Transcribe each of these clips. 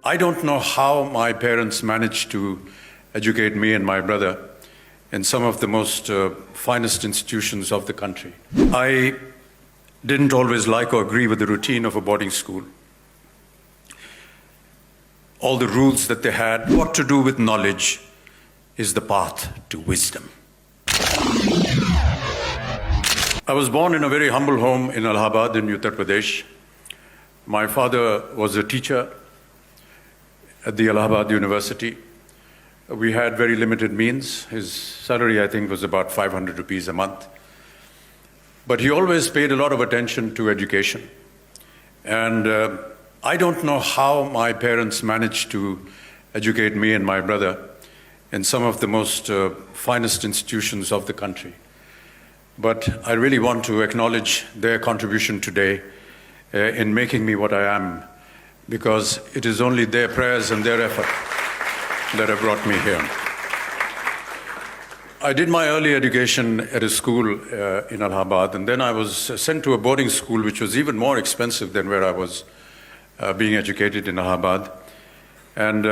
I don't know how my parents managed to educate me and my brother in some of the most finest institutions of the country. I didn't always like or agree with the routine of a boarding school. All the rules that they had, what to do with knowledge is the path to wisdom. I was born in a very humble home in Allahabad in Uttar Pradesh. My father was a teacher at the Allahabad University. We had very limited means. His salary, I think, was about 500 rupees a month. But he always paid a lot of attention to education. And I don't know how my parents managed to educate me and my brother in some of the most finest institutions of the country. But I really want to acknowledge their contribution today in making me what I am, because it is only their prayers and their effort that have brought me here. I did my early education at a school in Allahabad, and then I was sent to a boarding school which was even more expensive than where I was being educated in Allahabad. And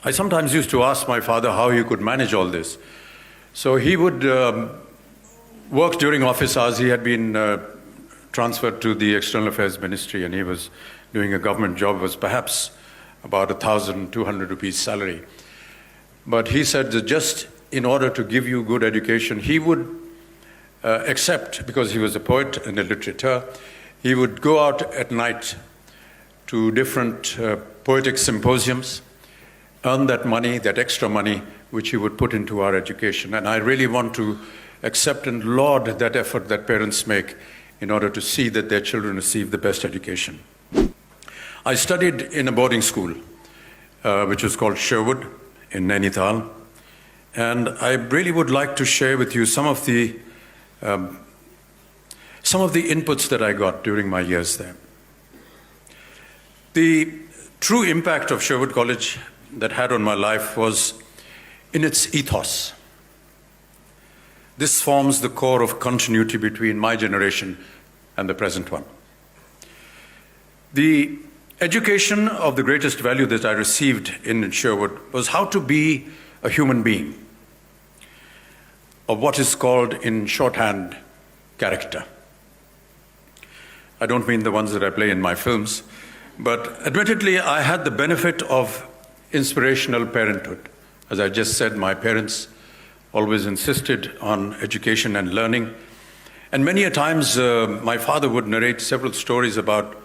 I sometimes used to ask my father how he could manage all this. So he would work during office hours. He had been transferred to the External Affairs Ministry, and he was doing a government job, was perhaps about 1,200 rupees salary. But he said that just in order to give you good education, he would accept, because he was a poet and a literature, he would go out at night to different poetic symposiums, earn that money, that extra money, which he would put into our education. And I really want to accept and laud that effort that parents make in order to see that their children receive the best education. I studied in a boarding school, which was called Sherwood in Nainital. And I really would like to share with you some of the inputs that I got during my years there. The true impact of Sherwood College that had on my life was in its ethos. This forms the core of continuity between my generation and the present one. The education of the greatest value that I received in Sherwood was how to be a human being, of what is called in shorthand character. I don't mean the ones that I play in my films, but admittedly I had the benefit of inspirational parenthood. As I just said, my parents always insisted on education and learning. And many a times my father would narrate several stories about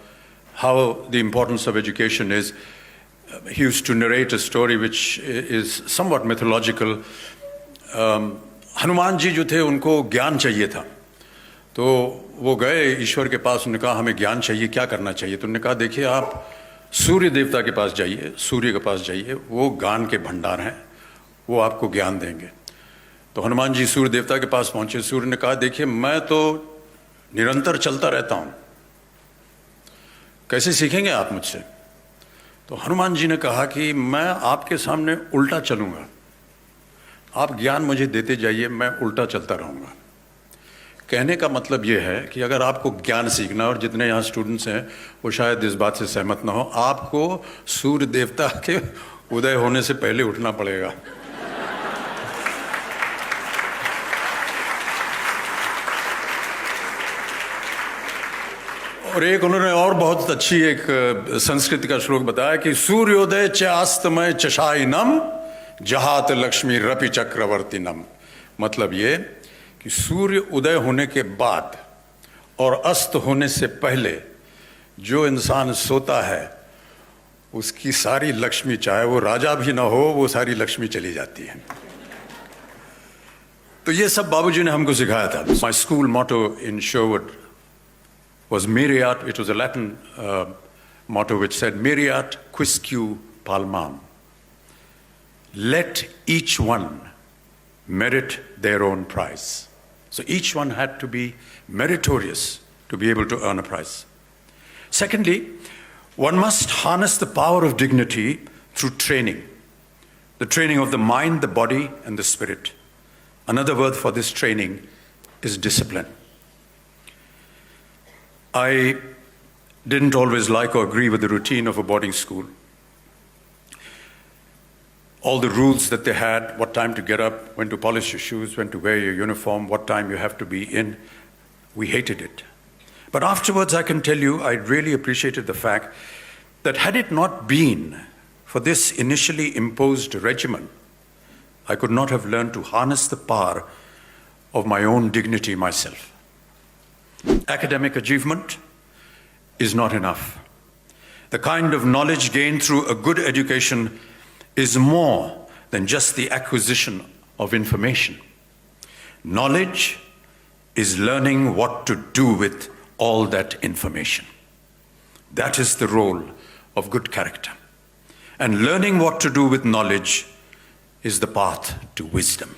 how the importance of education is. He used to narrate a story which is somewhat mythological. Hanuman ji जो थे उनको ज्ञान चाहिए था, तो वो गए ईश्वर के पास, उन्होंने कहा हमें ज्ञान चाहिए, क्या करना चाहिए? तो उन्होंने कहा देखिए आप सूर्य देवता के पास जाइए, सूर्य के पास जाइए, वो ज्ञान के भंडार हैं, वो आपको ज्ञान देंगे। तो हनुमान जी सूर्य देवता के पास पहुंचे। सूर्य ने कहा देखिए मैं तो निरंतर चलता रहता हूं, कैसे सीखेंगे आप मुझसे? तो हनुमान जी ने कहा कि मैं आपके सामने उल्टा चलूंगा, आप ज्ञान मुझे देते जाइए, मैं उल्टा चलता रहूंगा। कहने का मतलब ये है कि अगर आपको ज्ञान सीखना, और जितने यहाँ स्टूडेंट्स हैं वो शायद इस बात से सहमत ना हो, आपको सूर्य देवता के उदय होने से पहले उठना पड़ेगा। और एक उन्होंने और बहुत अच्छी एक संस्कृत का श्लोक बताया कि सूर्योदय च अस्तमय चशाइनम जहात लक्ष्मी रपि चक्रवर्तीनम। मतलब ये कि सूर्य उदय होने के बाद और अस्त होने से पहले जो इंसान सोता है उसकी सारी लक्ष्मी, चाहे वो राजा भी ना हो, वो सारी लक्ष्मी चली जाती है। तो ये सब बाबूजी ने हमको सिखाया था। My school motto in Sherwood was Miriat. It was a Latin motto which said, Miriat quisque palmam. Let each one merit their own prize. So each one had to be meritorious to be able to earn a prize. Secondly, one must harness the power of dignity through training. The training of the mind, the body, and the spirit. Another word for this training is discipline. I didn't always like or agree with the routine of a boarding school. all the rules that they had, what time to get up, when to polish your shoes, when to wear your uniform, what time you have to be in. We hated it. But afterwards, I can tell you, I really appreciated the fact that had it not been for this initially imposed regimen, I could not have learned to harness the power of my own dignity myself. Academic achievement is not enough. The kind of knowledge gained through a good education is more than just the acquisition of information. Knowledge is learning what to do with all that information. That is the role of good character. And learning what to do with knowledge is the path to wisdom.